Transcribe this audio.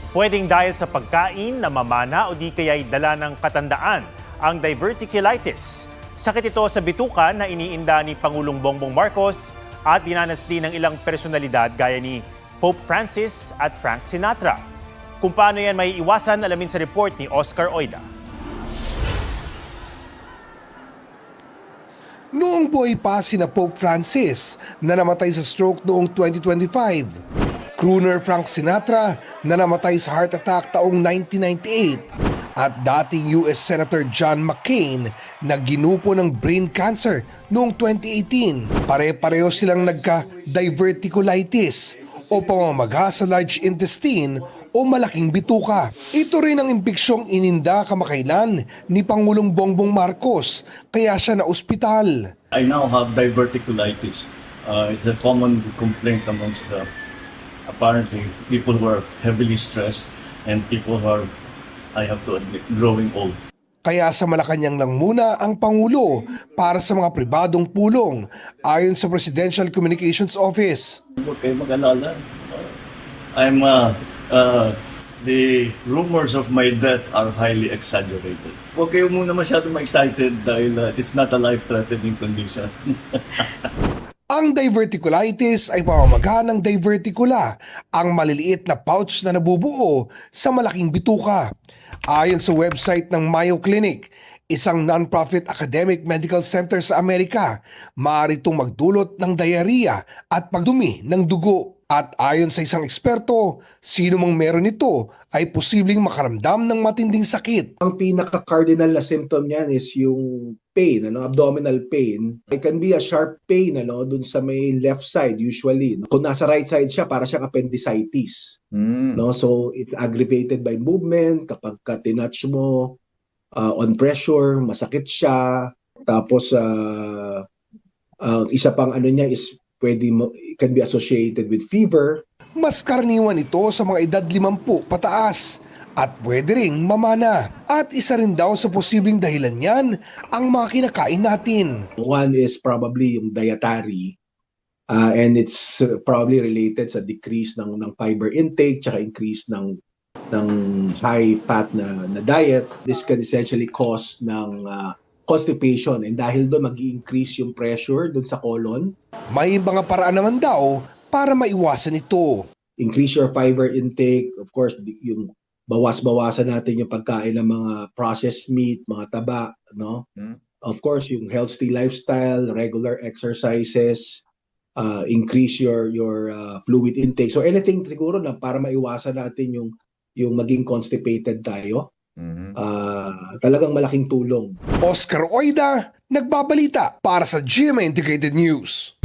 Pwedeng dahil sa pagkain, namamana o di kaya'y dala ng katandaan ang diverticulitis. Sakit ito sa bituka na iniinda ni Pangulong Bongbong Marcos at dinanas din ng ilang personalidad gaya ni Pope Francis at Frank Sinatra. Kung paano yan may iwasan, alamin sa report ni Oscar Oida. Noong buhay pa sina Pope Francis na namatay sa stroke noong 2025, crooner Frank Sinatra na namatay sa heart attack taong 1998 at dating US Senator John McCain na ginupo ng brain cancer noong 2018. Pare-pareho silang nagka-diverticulitis o pamamaga sa large intestine o malaking bituka. Ito rin ang impeksyong ininda kamakailan ni Pangulong Bongbong Marcos kaya siya na ospital. I now have diverticulitis. It's a common complaint amongst apparently people who are heavily stressed and people who are, I have to admit, growing old. Kaya sa Malacanang lang muna ang Pangulo para sa mga pribadong pulong ayon sa Presidential Communications Office. Huwag kayo mag-alala. The rumors of my death are highly exaggerated. Huwag kayo muna masyadong excited dahil it's not a life-threatening condition. Ang diverticulitis ay pamamaga ng diverticula, ang maliliit na pouch na nabubuo sa malaking bituka. Ayon sa website ng Mayo Clinic, isang non-profit academic medical center sa Amerika, maaari itong magdulot ng diarrhea at pagdumi ng dugo. At ayon sa isang eksperto, sino mang meron nito ay posibleng makaramdam ng matinding sakit. Ang pinaka-cardinal na symptom niyan is yung pain, abdominal pain. It can be a sharp pain dun sa may left side usually. Kung nasa right side siya, para siyang appendicitis. So it's aggravated by movement. Kapag tinouch mo on pressure, masakit siya. Tapos isa pang niya is can be associated with fever. Mas karaniwan ito sa mga edad 50 pataas at pwede ring mamana. At isa rin daw sa posibleng dahilan niyan ang mga kinakain natin. One is probably yung dietary and it's probably related sa decrease ng fiber intake tsaka increase ng high fat na diet. This can essentially cause ng constipation, and dahil doon mag-i-increase yung pressure doon sa colon. May mga paraan naman daw para maiwasan ito. Increase your fiber intake, of course, yung bawas-bawasan natin yung pagkain ng mga processed meat, mga taba, Of course, yung healthy lifestyle, regular exercises, increase your fluid intake. So anything siguro na para maiwasan natin yung maging constipated tayo. Talagang malaking tulong. Oscar Oida, nagbabalita para sa GMA Integrated News.